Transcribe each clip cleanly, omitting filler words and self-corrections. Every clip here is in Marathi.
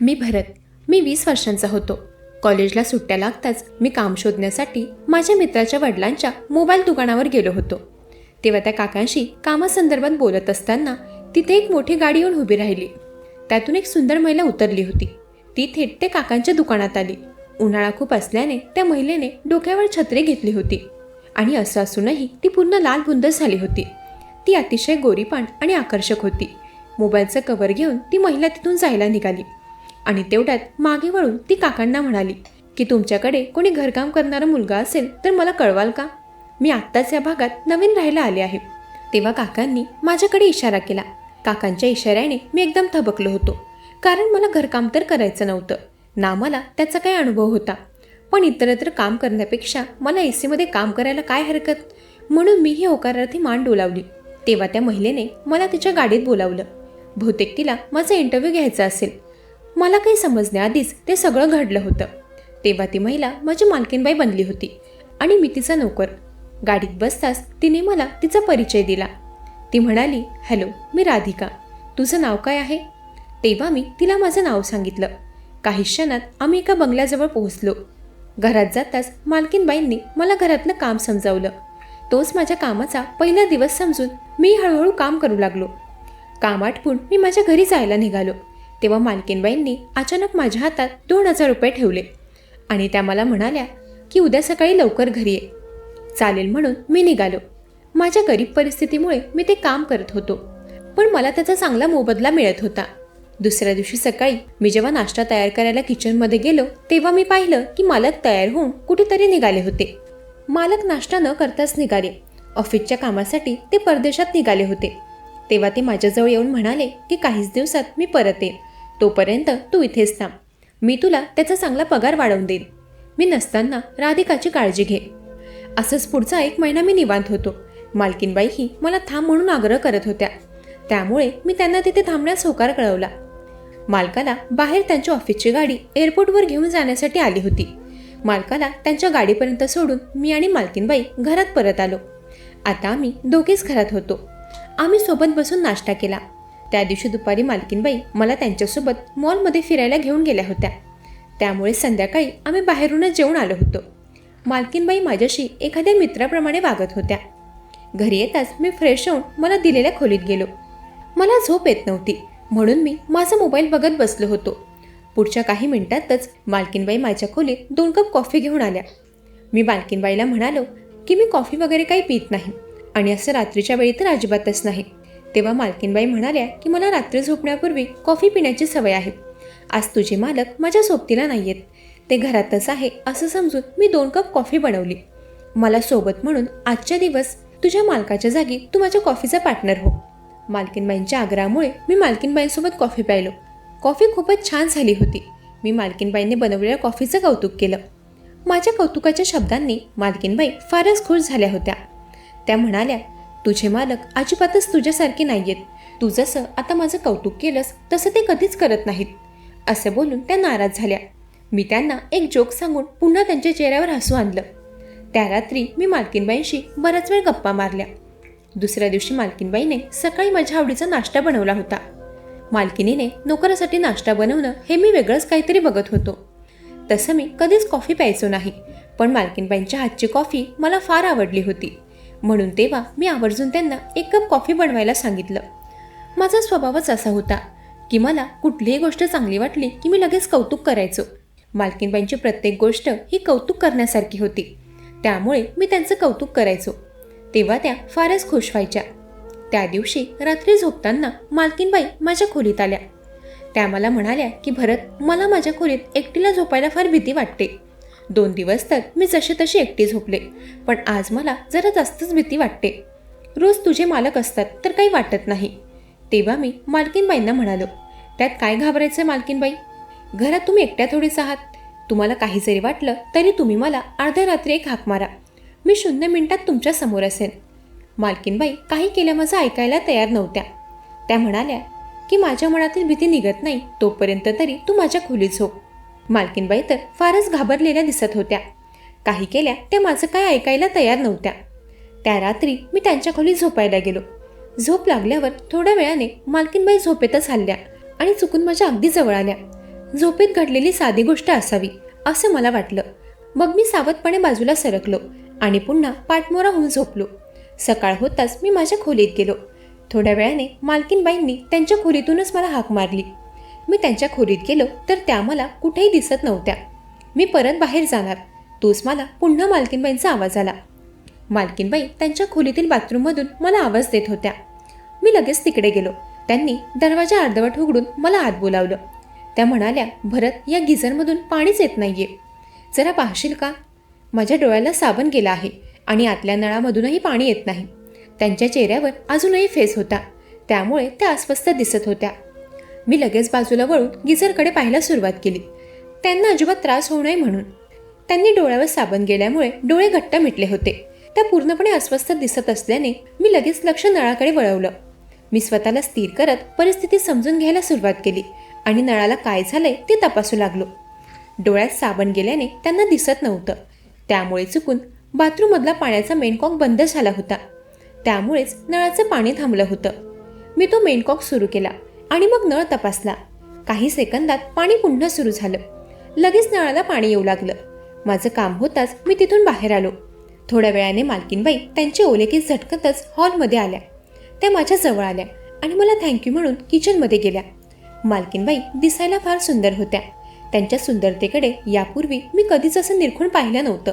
मी भरत. मी 20 वर्षांचा होतो. कॉलेजला सुट्ट्या लागताच मी काम शोधण्यासाठी माझ्या मित्राच्या वडिलांच्या मोबाईल दुकानावर गेलो होतो. तेव्हा त्या काकांशी कामासंदर्भात बोलत असताना तिथे एक मोठी गाडी येऊन उभी राहिली. त्यातून एक सुंदर महिला उतरली होती. ती थेट त्या काकांच्या दुकानात आली. उन्हाळा खूप असल्याने त्या महिलेने डोक्यावर छत्री घेतली होती आणि असं असूनही ती पूर्ण लाल बुंद झाली होती. ती अतिशय गोरीपान आणि आकर्षक होती. मोबाईलचं कव्हर घेऊन ती महिला तिथून जायला निघाली आणि तेवढ्यात मागे वळून ती काकांना म्हणाली की तुमच्याकडे कोणी घरकाम करणारा मुलगा असेल तर मला कळवाल का? मी आत्ताच या भागात नवीन राहायला आले आहे. तेव्हा काकांनी माझ्याकडे इशारा केला. काकांच्या इशाऱ्याने मी एकदम थबकलो होतो, कारण मला घरकाम तर करायचं नव्हतं ना मला त्याचा काही अनुभव होता. पण इतरत्र काम करण्यापेक्षा मला एसीमध्ये काम करायला काय हरकत, म्हणून मी ही होकारार्थी मान डोलावली. तेव्हा त्या महिलेने मला तिच्या गाडीत बोलावलं. बहुतेक तिला माझा इंटरव्ह्यू घ्यायचा असेल. मला काही समजण्याआधीच ते सगळं घडलं होतं. तेव्हा ती महिला माझी मालकीनबाई बनली होती आणि मी तिचा नोकर. गाडीत बसताच तिने मला तिचा परिचय दिला. ती म्हणाली, हॅलो, मी राधिका. तुझं नाव काय आहे? तेव्हा मी तिला माझं नाव सांगितलं. काही क्षणात आम्ही एका बंगल्याजवळ पोहोचलो. घरात जाताच मालकीनबाईंनी मला घरातलं काम समजावलं. तोच माझ्या कामाचा पहिला दिवस समजून मी हळूहळू काम करू लागलो. काम आटपून मी माझ्या घरी जायला निघालो. तेव्हा मालकीनबाईंनी अचानक माझ्या हातात 2,000 रुपये ठेवले आणि त्या मला म्हणाल्या की उद्या सकाळी लवकर घरी ये. चालेल म्हणून मी निघालो. माझ्या गरीब परिस्थितीमुळे मी ते काम करत होतो, पण मला त्याचा चांगला मोबदला मिळत होता. दुसऱ्या दिवशी सकाळी मी जेव्हा नाश्ता तयार करायला किचनमध्ये गेलो तेव्हा मी पाहिलं की मालक तयार होऊन कुठेतरी निघाले होते. मालक नाश्ता न करताच निघाले. ऑफिसच्या कामासाठी ते परदेशात निघाले होते. तेव्हा ते माझ्याजवळ येऊन म्हणाले की काहीच दिवसात मी परत येईन, तोपर्यंत तू इथेच थांब. मी तुला त्याचा चांगला पगार वाढवून देईन. मी नसताना राधिकाची काळजी घे. असंच पुढचा 1 महिना मी निवांत होतो. मालकीनबाईही मला थांब म्हणून आग्रह करत होत्या, त्यामुळे मी त्यांना तिथे थांबण्यास होकार कळवला. मालकाला बाहेर त्यांच्या ऑफिसची गाडी एअरपोर्टवर घेऊन जाण्यासाठी आली होती. मालकाला त्यांच्या गाडीपर्यंत सोडून मी आणि मालकीनबाई घरात परत आलो. आता आम्ही दोघेच घरात होतो. आम्ही सोबत बसून नाश्ता केला. त्या दिवशी दुपारी मालकीनबाई मला त्यांच्यासोबत मॉलमध्ये फिरायला घेऊन गेल्या होत्या, त्यामुळे संध्याकाळी आम्ही बाहेरूनच जेवून आलो होतो. मालकीनबाई माझ्याशी एखाद्या मित्राप्रमाणे वागत होत्या. घरी येताच मी फ्रेश होऊन मला दिलेल्या खोलीत गेलो. मला झोप येत नव्हती, म्हणून मी माझा मोबाईल बघत बसलो होतो. पुढच्या काही मिनिटातच मालकीनबाई माझ्या खोलीत 2 कप कॉफी घेऊन आल्या. मी मालकीनबाईला म्हणालो की मी कॉफी वगैरे काही पित नाही आणि असं रात्रीच्या वेळी तर अजिबातच नाही. तेव्हा मालकीनबाई म्हणाल्या की मला रात्री झोपण्यापूर्वी कॉफी पिण्याची सवय आहे. आज तुझे मालक माझ्या सोबतीला नाही आहेत, ते घरातच आहे असं समजून मी 2 कप कॉफी बनवली. मला सोबत म्हणून आजच्या दिवस तुझ्या मालकाच्या जागी तू माझ्या कॉफीचा पार्टनर हो. मालकीनबाईंच्या आग्रहामुळे मी मालकीनबाईंसोबत कॉफी प्यायलो. कॉफी खूपच छान झाली होती. मी मालकीनबाईंनी बनवलेल्या कॉफीचं कौतुक केलं. माझ्या कौतुकाच्या शब्दांनी मालकीनबाई फारच खुश झाल्या होत्या. त्या म्हणाल्या, तुझे मालक अजिबातच तुझ्यासारखे नाही आहेत. तू जसं आता माझं कौतुक केलंस तसं ते कधीच करत नाहीत. असं बोलून त्या नाराज झाल्या. मी त्यांना एक जोक सांगून पुन्हा त्यांच्या चेहऱ्यावर हसू आणलं. त्या रात्री मी मालकीनबाईंशी बराच वेळ गप्पा मारल्या. दुसऱ्या दिवशी मालकीनबाईने सकाळी माझ्या आवडीचा नाश्ता बनवला होता. मालकिनीने नोकरासाठी नाश्ता बनवणं हे मी वेगळंच काहीतरी बघत होतो. तसं मी कधीच कॉफी प्यायचो नाही, पण मालकीनबाईंच्या हातची कॉफी मला फार आवडली होती, म्हणून तेव्हा मी आवर्जून त्यांना 1 कप कॉफी बनवायला सांगितलं. माझा स्वभावच असा होता की मला कुठलीही गोष्ट चांगली वाटली की मी लगेच कौतुक करायचो. मालकीनबाईंची प्रत्येक गोष्ट ही कौतुक करण्यासारखी होती, त्यामुळे मी त्यांचं कौतुक करायचो. तेव्हा त्या फारच खुश व्हायच्या. त्या दिवशी रात्री झोपताना मालकीनबाई माझ्या खोलीत आल्या. त्या मला म्हणाल्या की भरत, मला माझ्या खोलीत एकटीला झोपायला फार भीती वाटते. 2 दिवस तर मी जशी तशी एकटी झोपले, पण आज मला जरा जास्तच भीती वाटते. रोज तुझे मालक असतात तर काही वाटत नाही. तेव्हा मी मालकीनबाईंना म्हणालो, त्यात काय घाबरायचं मालकीनबाई? घरात तुम्ही एकट्या थोडीच आहात. तुम्हाला काही जरी वाटलं तरी तुम्ही मला अर्ध्या रात्री एक हाक मारा, मी 0 मिनिटात तुमच्या समोर असेन. मालकीनबाई काही केल्या माझं ऐकायला तयार नव्हत्या. त्या म्हणाल्या की माझ्या मनातील भीती निघत नाही तोपर्यंत तरी तू माझ्या खोलीत झोप. मालकीनबाई तर फारच घाबरलेल्या दिसत होत्या. काही केल्या त्या माझं काय ऐकायला तयार नव्हत्या. त्या रात्री मी त्यांच्या खोलीत झोपायला गेलो. झोप लागल्यावर थोड्या वेळाने मालकीनबाई झोपेतच हलल्या आणि चुकून माझ्या अगदी जवळ आल्या. झोपेत घडलेली साधी गोष्ट असावी असं मला वाटलं. मग मी सावधपणे बाजूला सरकलो आणि पुन्हा पाठमोरा होऊन झोपलो. सकाळ होताच मी माझ्या खोलीत गेलो. थोड्या वेळाने मालकीनबाईंनी त्यांच्या खोलीतूनच मला हाक मारली. मी त्यांच्या खोलीत गेलो तर त्या मला कुठेही दिसत नव्हत्या. मी परत बाहेर जाणार तोच मला पुन्हा मालकीनबाईंचा आवाज आला. मालकीनबाई त्यांच्या खोलीतील बाथरूममधून मला आवाज देत होत्या. मी लगेच तिकडे गेलो. त्यांनी दरवाजा अर्धवट उघडून मला आत बोलावलं. त्या म्हणाल्या, भरत, या गिझरमधून पाणीच येत नाहीये, जरा पाहशील का? माझ्या डोळ्याला साबण गेला आहे आणि आतल्या नळामधूनही पाणी येत नाही. त्यांच्या चेहऱ्यावर अजूनही फेस होता, त्यामुळे त्या अस्वस्थ दिसत होत्या. मी लगेच बाजूला वळून गिझरकडे पाहायला सुरुवात केली, त्यांना अजिबात त्रास होऊ नये म्हणून. त्यांनी डोळ्यावर साबण गेल्यामुळे डोळे घट्ट मिटले होते. त्या पूर्णपणे अस्वस्थ दिसत असल्याने मी लगेच लक्ष नळाकडे वळवलं. मी स्वतःला स्थिर करत परिस्थिती समजून घ्यायला सुरुवात केली आणि नळाला काय झालंय ते तपासू लागलो. डोळ्यात साबण गेल्याने त्यांना दिसत नव्हतं, त्यामुळे चुकून बाथरूममधला पाण्याचा मेनकॉक बंद झाला होता. त्यामुळेच नळाचं पाणी थांबलं होतं. मी तो मेनकॉक सुरू केला आणि मग नळ तपासला. काही सेकंदात पाणी पुन्हा सुरू झालं. लगेच नळाला पाणी येऊ लागलं. माझं काम होताच मी तिथून बाहेर आलो. थोड्या वेळाने मालकीनबाई त्यांचे ओले केस झटकतच हॉलमध्ये आल्या. त्या माझ्या जवळ आल्या आणि मला थँक्यू म्हणून किचनमध्ये गेल्या. मालकीनबाई दिसायला फार सुंदर होत्या. त्यांच्या सुंदरतेकडे यापूर्वी मी कधीच असं निरखून पाहिलं नव्हतं.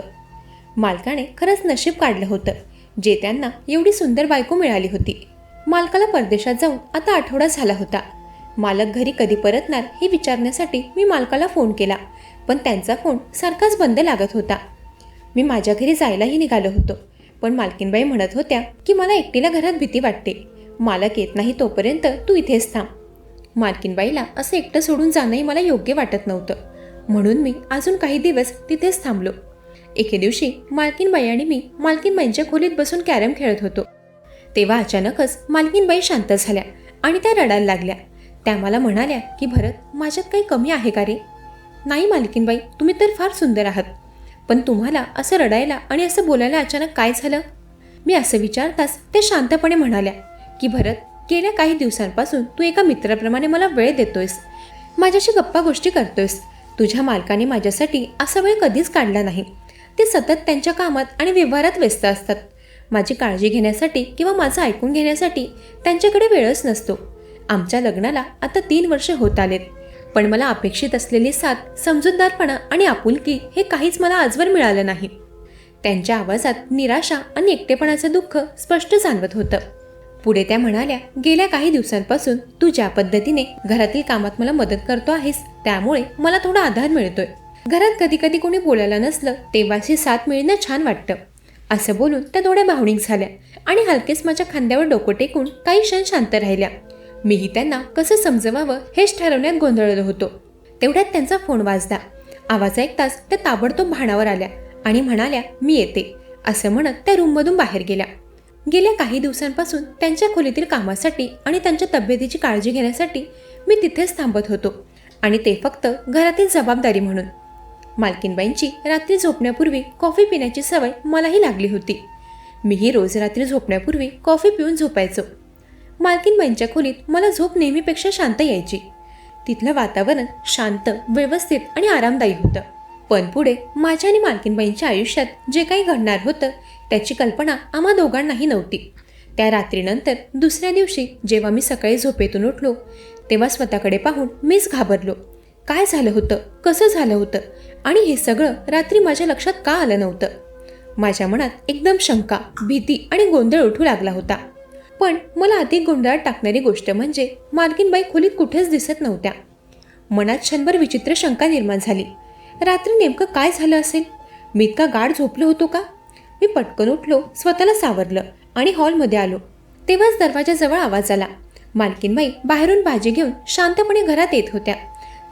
मालकाने खरंच नशीब काढलं होतं जे त्यांना एवढी सुंदर बायको मिळाली होती. मालकाला परदेशात जाऊन आता आठवडा झाला होता. मालक घरी कधी परतणार हे विचारण्यासाठी मी मालकाला फोन केला, पण त्यांचा फोन सारखाच बंद लागत होता. मी माझ्या घरी जायलाही निघालो होतो, पण मालकीनबाई म्हणत होत्या की मला एकटीला घरात भीती वाटते, मालक येत नाही तोपर्यंत तू इथेच थांब. मालकीनबाईला असं एकटं सोडून जाणंही मला योग्य वाटत नव्हतं, म्हणून मी अजून काही दिवस तिथेच थांबलो. एके दिवशी मालकीनबाई आणि मी मालकीनबाईंच्या खोलीत बसून कॅरम खेळत होतो. तेव्हा अचानकच मालकीनबाई शांत झाल्या आणि त्या रडायला लागल्या. त्या मला म्हणाल्या की भरत, माझ्यात काही कमी आहे का रे? नाही मालकीनबाई, तुम्ही तर फार सुंदर आहात, पण तुम्हाला असं रडायला आणि असं बोलायला अचानक काय झालं? मी असं विचारताच ते शांतपणे म्हणाल्या की भरत, गेल्या काही दिवसांपासून तू एका मित्राप्रमाणे मला वेळ देतोयस, माझ्याशी गप्पा गोष्टी करतोयस. तुझ्या मालकाने माझ्यासाठी असा वेळ कधीच काढला नाही. ते सतत त्यांच्या कामात आणि व्यवहारात व्यस्त असतात. माझी काळजी घेण्यासाठी किंवा माझं ऐकून घेण्यासाठी त्यांच्याकडे वेळच नसतो. आमच्या लग्नाला आता 3 वर्ष होत आलेत, पण मला अपेक्षित असलेली साथ, समजूतदारपणा आणि आपुलकी हे काहीच मला आजवर मिळालं नाही. त्यांच्या आवाजात निराशा आणि एकटेपणाचं दुःख स्पष्ट जाणवत होतं. पुढे त्या म्हणाल्या, गेल्या काही दिवसांपासून तू ज्या पद्धतीने घरातील कामात मला मदत करतो आहेस, त्यामुळे मला थोडा आधार मिळतोय. घरात कधी कधी कोणी बोलायला नसलं तेव्हाची साथ मिळणं छान वाटतं. असं बोलून त्या थोड्या भावनिक झाल्या आणि हलकेच माझ्या खांद्यावर डोकं टेकून काही क्षण शांत राहिल्या. मीही त्यांना कसं समजवावं हेच ठरवण्यात गोंधळलो होतो. तेवढ्यात त्यांचा फोन वाजला. आवाज ऐकताच त्या ताबडतोब भानावर आल्या आणि म्हणाल्या, मी येते, असं म्हणत त्या रूममधून बाहेर गेल्या. गेल्या काही दिवसांपासून त्यांच्या खोलीतील कामासाठी आणि त्यांच्या तब्येतीची काळजी घेण्यासाठी मी तिथेच थांबत होतो, आणि ते फक्त घरातील जबाबदारी म्हणून. मालकीनबाईंची रात्री झोपण्यापूर्वी कॉफी पिण्याची सवय मलाही लागली होती. मीही रोज रात्री झोपण्यापूर्वी कॉफी पिऊन झोपायचो. मालकीनबाईंच्या खोलीत मला झोप नेहमीपेक्षा शांत यायची. तिथलं वातावरण शांत, व्यवस्थित आणि आरामदायी होतं. पण पुढे माझ्या आणि मालकीनबाईंच्या आयुष्यात जे काही घडणार होतं त्याची कल्पना आम्हा दोघांनाही नव्हती. त्या रात्रीनंतर दुसऱ्या दिवशी जेव्हा मी सकाळी झोपेतून उठलो तेव्हा स्वतःकडे पाहून मीच घाबरलो. काय झालं होतं, कसं झालं होतं आणि हे सगळं रात्री माझ्या लक्षात का आलं नव्हतं? माझ्या मनात एकदम शंका, भीती आणि गोंधळ उठू लागला होता. पण मला अधिक गोंधळात टाकणारी गोष्ट म्हणजे मालकीनबाई खोलीत कुठेच दिसत नव्हत्या. मनात क्षणभर विचित्र शंका निर्माण झाली. रात्री नेमकं काय झालं असेल? मी इतका गाढ झोपलो होतो का? मी पटकन उठलो, स्वतःला सावरलं आणि हॉलमध्ये आलो. तेव्हाच दरवाजाजवळ आवाज आला. मालकीनबाई बाहेरून भाजी घेऊन शांतपणे घरात येत होत्या.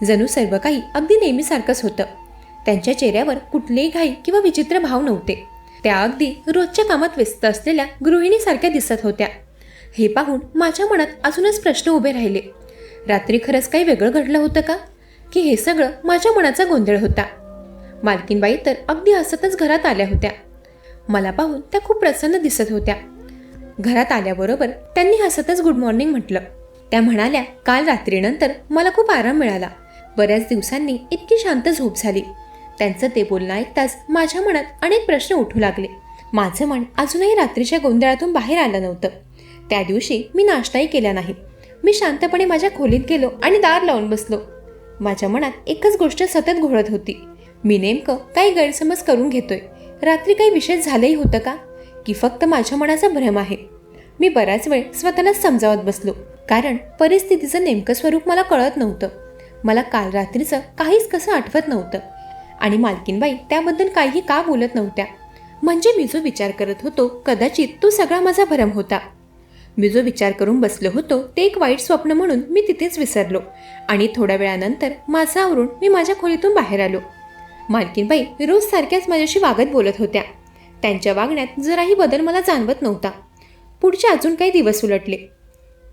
जणू सर्व काही अगदी नेहमीसारखंच होतं. त्यांच्या चेहऱ्यावर कुठलेही घाई किंवा विचित्र भाव नव्हते. त्या अगदी रोजच्या कामात व्यस्त असलेल्या गृहिणीसारख्या दिसत होत्या. हे पाहून माझ्या मनात अजूनच प्रश्न उभे राहिले. रात्री खरंच काही वेगळं घडलं होतं का, की हे सगळं माझ्या मनाचा गोंधळ होता? मालकीनबाई तर अगदी हसतच घरात आल्या होत्या. मला पाहून त्या खूप प्रसन्न दिसत होत्या. घरात आल्याबरोबर त्यांनी हसतच गुड मॉर्निंग म्हटलं. त्या म्हणाल्या, काल रात्रीनंतर मला खूप आराम मिळाला. बऱ्याच दिवसांनी इतकी शांत झोप झाली. त्यांचं ते बोलणं ऐकताच माझ्या मनात अनेक प्रश्न उठू लागले. माझं मन अजूनही रात्रीच्या गोंधळातून बाहेर आलं नव्हतं. त्या दिवशी मी नाश्ताही केला नाही. मी शांतपणे माझ्या खोलीत गेलो आणि दार लावून बसलो. माझ्या मनात एकच गोष्ट सतत घोळत होती. मी नेमकं काही गैरसमज करून घेतोय? रात्री काही विशेष झालंही होतं का? की फक्त माझ्या मनाचा भ्रम आहे? मी बराच वेळ स्वतःलाच समजावत बसलो, कारण परिस्थितीचं नेमकं स्वरूप मला कळत नव्हतं. मला काल रात्रीचं काहीच कसं आठवत नव्हतं आणि मालकीनबाई त्याबद्दल काहीही का बोलत नव्हत्या. म्हणजे मी जो विचार करत होतो कदाचित तो सगळा माझा भ्रम होता. मी जो विचार करून बसलो होतो ते एक वाईट स्वप्न म्हणून मी तिथेच विसरलो आणि थोड्या वेळानंतर माझं आवरून मी माझ्या खोलीतून बाहेर आलो. मालकीनबाई रोज सारख्याच माझ्याशी वागत बोलत होत्या. त्यांच्या वागण्यात जराही बदल मला जाणवत नव्हता. पुढचे अजून काही दिवस उलटले.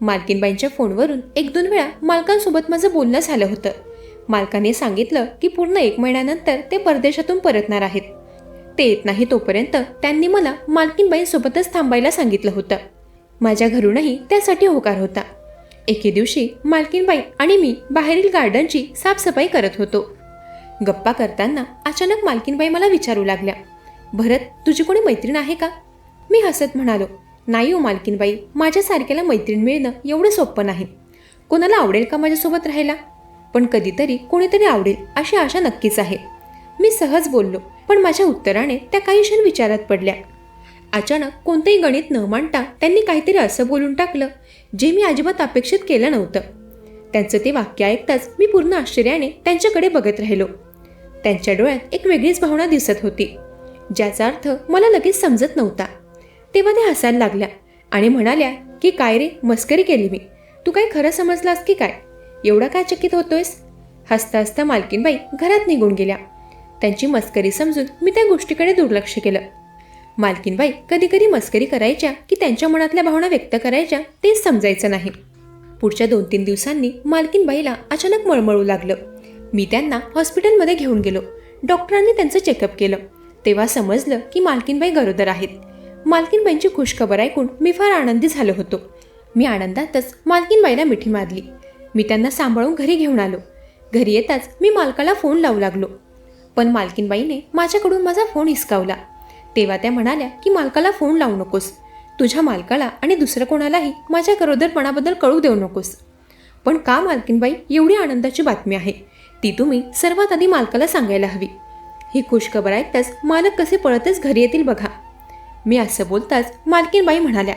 मालकीनबाईंच्या फोनवरून 1-2 वेळा मालकांसोबत माझं बोलणं झालं होतं. मालकाने सांगितलं की पूर्ण 1 महिन्यानंतर ते परदेशातून परतणार आहेत. ते येत नाही तोपर्यंत त्यांनी मला मालकीनबाईंसोबतच थांबायला सांगितलं होतं. माझ्या घरूनही त्यासाठी होकार होता. एके दिवशी मालकीनबाई आणि मी बाहेरील गार्डनची साफसफाई करत होतो. गप्पा करताना अचानक मालकीनबाई मला विचारू लागल्या, भरत, तुझी कोणी मैत्रीण आहे का? मी हसत म्हणालो, नाही हो मालकीनबाई, माझ्यासारख्याला मैत्रीण मिळणं एवढं सोपं नाही. कोणाला आवडेल का माझ्यासोबत राहायला? पण कधीतरी कोणीतरी आवडेल अशी आशा नक्कीच आहे. मी सहज बोललो, पण माझ्या उत्तराने त्या काही क्षण विचारात पडल्या. अचानक कोणतेही गणित न मांडता त्यांनी काहीतरी असं बोलून टाकलं जे मी अजिबात अपेक्षित केलं नव्हतं. त्यांचं ते वाक्य ऐकताच मी पूर्ण आश्चर्याने त्यांच्याकडे बघत राहिलो. त्यांच्या डोळ्यात एक वेगळीच भावना दिसत होती, ज्याचा अर्थ मला लगेच समजत नव्हता. तेव्हा त्या हसायला लागल्या आणि म्हणाल्या की काय रे, मस्करी केली मी? तू काही खरं समजलास की काय? एवढा काय चकित होतोयस? हसता हसता मालकीनबाई घरात निघून गेल्या. त्यांची मस्करी समजून मी त्या गोष्टीकडे दुर्लक्ष केलं. मालकीनबाई कधी कधी मस्करी करायच्या की त्यांच्या मनातल्या भावना व्यक्त करायच्या तेच समजायचं नाही. पुढच्या 2-3 दिवसांनी मालकीनबाईला अचानक मळमळू लागलं. मी त्यांना हॉस्पिटलमध्ये घेऊन गेलो. डॉक्टरांनी त्यांचं चेकअप केलं. तेव्हा समजलं की मालकीनबाई गरोदर आहेत. मालकीनबाईंची खुशखबर ऐकून मी फार आनंदी झालो होतो. मी आनंदातच मालकीनबाईला मिठी मारली. मी त्यांना सांभाळून घरी घेऊन आलो. घरी येताच मी मालकाला फोन लावू लागलो, पण मालकीनबाईने माझ्याकडून माझा फोन हिसकावला. तेव्हा त्या म्हणाल्या की मालकाला फोन लावू नकोस, तुझ्या मालकाला आणि दुसरं कोणालाही माझ्या गरोदरपणाबद्दल कळू देऊ नकोस. पण का मालकीनबाई, एवढी आनंदाची बातमी आहे, ती तुम्ही सर्वात आधी मालकाला सांगायला हवी. ही खुशखबर ऐकताच मालक कसे पळतच घरी येतील बघा. मी असं बोलताच मालकीनबाई म्हणाल्या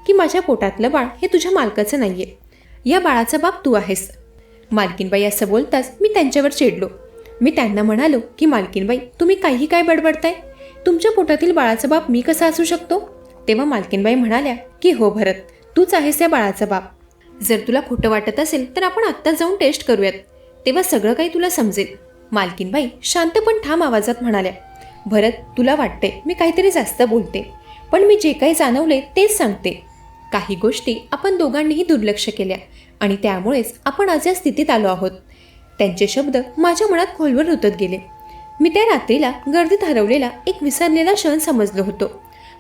की माझ्या पोटातलं बाळ हे तुझ्या मालकाचं नाहीये, या बाळाचा बाप तू आहेस. मालकीनबाई असं बोलताच मी त्यांच्यावर चिडलो. मी त्यांना म्हणालो की मालकीनबाई, तुम्ही काही काय बडबडताय? तुमच्या पोटातील बाळाचा बाप मी कसा असू शकतो? तेव्हा मालकीनबाई म्हणाल्या की हो भरत, तूच आहेस या बाळाचा बाप. जर तुला खोटं वाटत असेल तर आपण आत्ता जाऊन टेस्ट करूयात, तेव्हा सगळं काही तुला समजेल. मालकीनबाई शांत पण ठाम आवाजात म्हणाल्या, भरत, तुला वाटते मी काहीतरी जास्त बोलते, पण मी जे काही जाणवले तेच सांगते. काही गोष्टी आपण दोघांनीही दुर्लक्ष केल्या आणि त्यामुळेच आपण आज या स्थितीत आलो आहोत. त्यांचे शब्द माझ्या मनात खोलवर रुतत गेले. मी त्या रात्रीला गर्दीत हरवलेला एक विसरलेला क्षण समजलो होतो,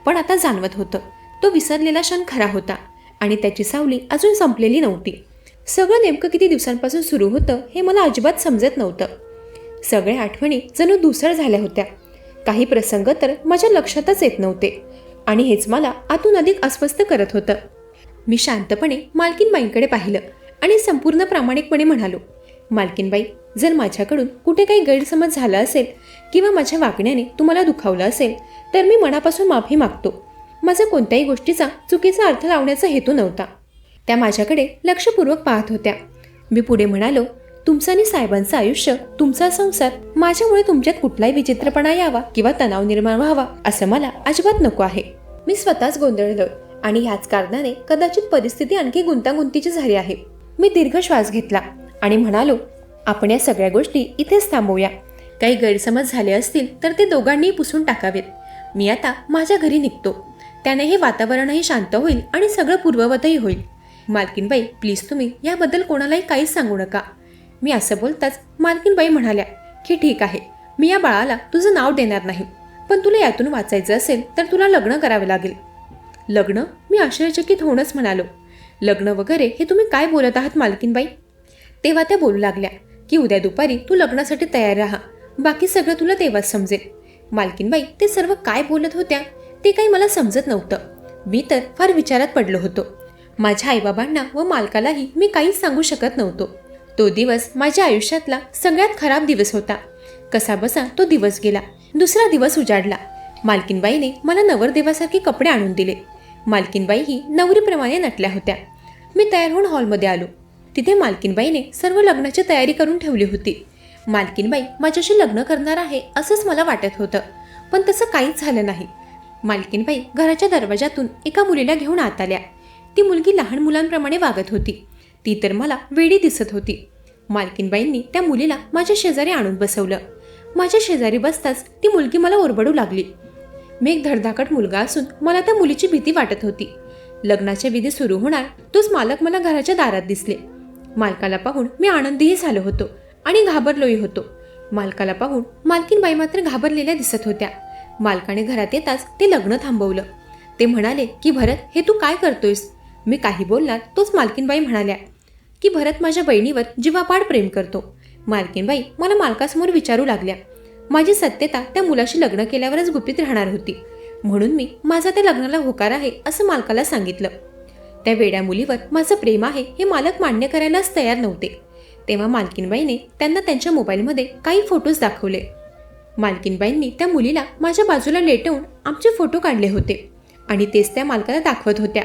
पण आता जाणवत होतं तो विसरलेला क्षण खरा होता आणि त्याची सावली अजून संपलेली नव्हती. सगळं नेमकं किती दिवसांपासून सुरू होतं हे मला अजिबात समजत नव्हतं. सगळ्या आठवणी जणू धुसर झाल्या होत्या. काही प्रसंग तर माझ्या लक्षातच येत नव्हते आणि हेच मला आतून अधिक अस्वस्थ करत होतं. मी शांतपणे मालकीनबाईंकडे पाहिलं आणि संपूर्ण प्रामाणिकपणे म्हणालो, मालकीनबाई, जर माझ्याकडून कुठे काही गैरसमज झाला असेल किंवा माझ्या वागण्याने तुम्हाला दुखावलं असेल तर मी मनापासून माफी मागतो. माझा कोणत्याही गोष्टीचा चुकीचा अर्थ लावण्याचा हेतू नव्हता. त्या माझ्याकडे लक्षपूर्वक पाहत होत्या. मी पुढे म्हणालो, तुमचं आणि साहेबांचं आयुष्य, तुमचा संसार, माझ्यामुळे तुमच्यात कुठलाही विचित्रपणा यावा किंवा तणाव निर्माण व्हावा असं मला अजिबात नको आहे. मी स्वतःच गोंधळलो आणि ह्याच कारणाने कदाचित परिस्थिती आणखी गुंतागुंतीची झाली आहे. मी दीर्घ श्वास घेतला आणि म्हणालो, आपण या सगळ्या गोष्टी इथेच थांबवूया. काही गैरसमज झाले असतील तर ते दोघांनीही पुसून टाकावेत. मी आता माझ्या घरी निघतो. त्याने हे वातावरणही शांत होईल आणि सगळं पूर्ववतही होईल. मालकीनबाई, प्लीज तुम्ही याबद्दल कोणालाही काहीच सांगू नका. मी असं बोलताच मालकीनबाई म्हणाल्या की ठीक आहे, मी या बाळाला तुझं नाव देणार नाही, पण तुला यातून वाचायचं असेल तर तुला लग्न करावे लागेल. लग्न? मी आश्चर्यचकित होऊनच म्हणालो, लग्न वगैरे हे तुम्ही काय बोलत आहात मालकीनबाई? तेव्हा त्या बोलू लागल्या की उद्या दुपारी तू लग्नासाठी तयार राहा, बाकी सगळं तुला तेव्हाच समजेल. मालकीनबाई ते सर्व काय बोलत होत्या ते काही मला समजत नव्हतं. मी तर फार विचारात पडलो होतो. माझ्या आईबाबांना व मालकालाही मी काहीच सांगू शकत नव्हतो. तो दिवस माझ्या आयुष्यातला सगळ्यात खराब दिवस होता. कसा बसा तो दिवस गेला. दुसरा दिवस उजाडला. मालकीनबाईने मला नवरदेवासारखे कपडे आणून दिले. मालकीनबाईही नवरीप्रमाणे नटल्या होत्या. मी तयार होऊन हॉलमध्ये आलो. तिथे मालकीनबाईने सर्व लग्नाची तयारी करून ठेवली होती. मालकीनबाई माझ्याशी लग्न करणार आहे असंच मला वाटत होतं, पण तसं काहीच झालं नाही. मालकीनबाई घराच्या दरवाजातून एका मुलीला घेऊन आत आल्या. ती मुलगी लहान मुलांप्रमाणे वागत होती. ती तर मला वेडी दिसत होती. मालकीनबाईंनी त्या मुलीला माझ्या शेजारी आणून बसवलं. माझ्या शेजारी बसताच ती मुलगी मला ओरबडू लागली. मी एक धडधाकट मुलगा असून मला त्या मुलीची भीती वाटत होती. लग्नाच्या विधी सुरू होणार तोच मालक मला घराच्या दारात दिसले. मालकाला पाहून मी आनंदीही झालो होतो आणि घाबरलोही होतो. मालकाला पाहून मालकीनबाई मात्र घाबरलेल्या दिसत होत्या. मालकाने घरात येताच ते लग्न थांबवलं. ते म्हणाले की भरत, हे तू काय करतोयस? मी काही बोलणार तोच मालकीनबाई म्हणाल्या की भरत माझ्या बहिणीवर जीवापाड प्रेम करतो. मालकीनबाई मला मालकासमोर विचारू लागल्या. माझी सत्यता त्या मुलाशी लग्न केल्यावरच गुपित राहणार होती, म्हणून मी माझा त्या लग्नाला होकार आहे असं मालकाला सांगितलं. त्या वेड्या मुलीवर माझं प्रेम आहे हे मालक मान्य करायलाच तयार नव्हते. तेव्हा मालकीनबाईने त्यांना त्यांच्या मोबाईलमध्ये काही फोटोज दाखवले. मालकीनबाईंनी त्या मुलीला माझ्या बाजूला लेटवून आमचे फोटो काढले होते आणि तेच त्या मालकाला दाखवत होत्या.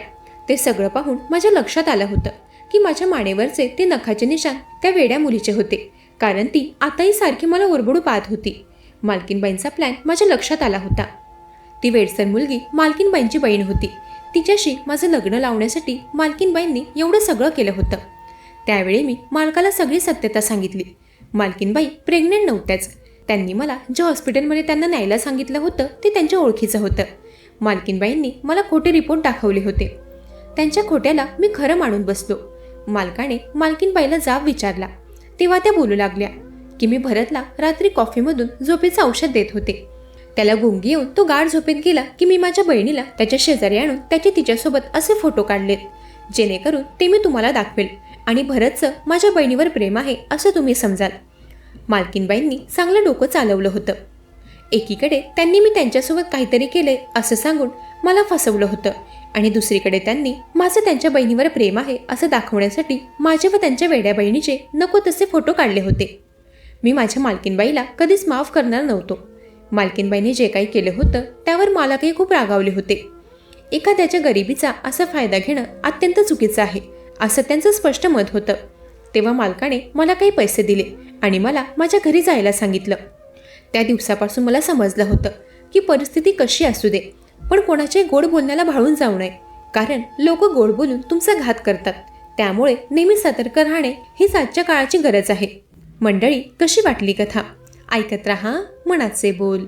ते सगळं पाहून माझ्या लक्षात आलं होतं की माझ्या मानेवरचे ते नखाचे निशाण त्या वेड्या मुलीचे होते, कारण ती आताही सारखी मला ओरबडू पाहत होती. मालकीनबाईंचा प्लॅन माझ्या लक्षात आला होता. ती वेडसर मुलगी मालकीनबाईंची बहीण होती. तिच्याशी माझं लग्न लावण्यासाठी मालकीनबाईंनी एवढं सगळं केलं होतं. त्यावेळी मी मालकाला सगळी सत्यता सांगितली. मालकीनबाई प्रेग्नेंट नव्हत्याच. त्यांनी मला ज्या हॉस्पिटलमध्ये त्यांना न्यायला सांगितलं होतं ते त्यांच्या ओळखीचं होतं. मालकीनबाईंनी मला खोटे रिपोर्ट दाखवले होते. त्यांच्या खोट्याला मी खरं मानून बसलो. मालकाने मालकीनबाईला जाब विचारला तेव्हा त्या बोलू लागल्या की मी भरतला रात्री कॉफीमधून झोपेचं औषध देत होते. त्याला गुंगी येऊन तो गाढ झोपेत गेला की मी माझ्या बहिणीला त्याच्या शेजारी आणून त्याचे तिच्यासोबत असे फोटो काढलेत, जेणेकरून ते मी तुम्हाला दाखवेल आणि भरतचं माझ्या बहिणीवर प्रेम आहे असं तुम्ही समजाल. मालकीनबाईंनी चांगलं डोकं चालवलं होतं. एकीकडे त्यांनी मी त्यांच्यासोबत काहीतरी केलंय असं सांगून मला फसवलं होतं आणि दुसरीकडे त्यांनी माझं त्यांच्या बहिणीवर प्रेम आहे असं दाखवण्यासाठी माझे व त्यांच्या वेड्या बहिणीचे नको तसे फोटो काढले होते. मी माझ्या मालकीनबाईला कधीच माफ करणार नव्हतो. मालकीनबाईने जे काही केलं होतं त्यावर मला काही खूप रागावले होते. एखाद्याच्या गरिबीचा असा फायदा घेणं अत्यंत चुकीचं आहे असं त्यांचं स्पष्ट मत होतं. तेव्हा मालकाने मला काही पैसे दिले आणि मला माझ्या घरी जायला सांगितलं. त्या दिवसापासून मला समजलं होतं की परिस्थिती कशी असू दे, पण कोणाचे गोड बोलण्याला भाळून जाऊ नये, कारण लोक गोड बोलून तुमचा घात करतात. त्यामुळे नेहमी सतर्क राहणे हीच आजच्या काळाची गरज आहे. मंडळी, कशी वाटली कथा? ऐकत रहा मनाचे बोल.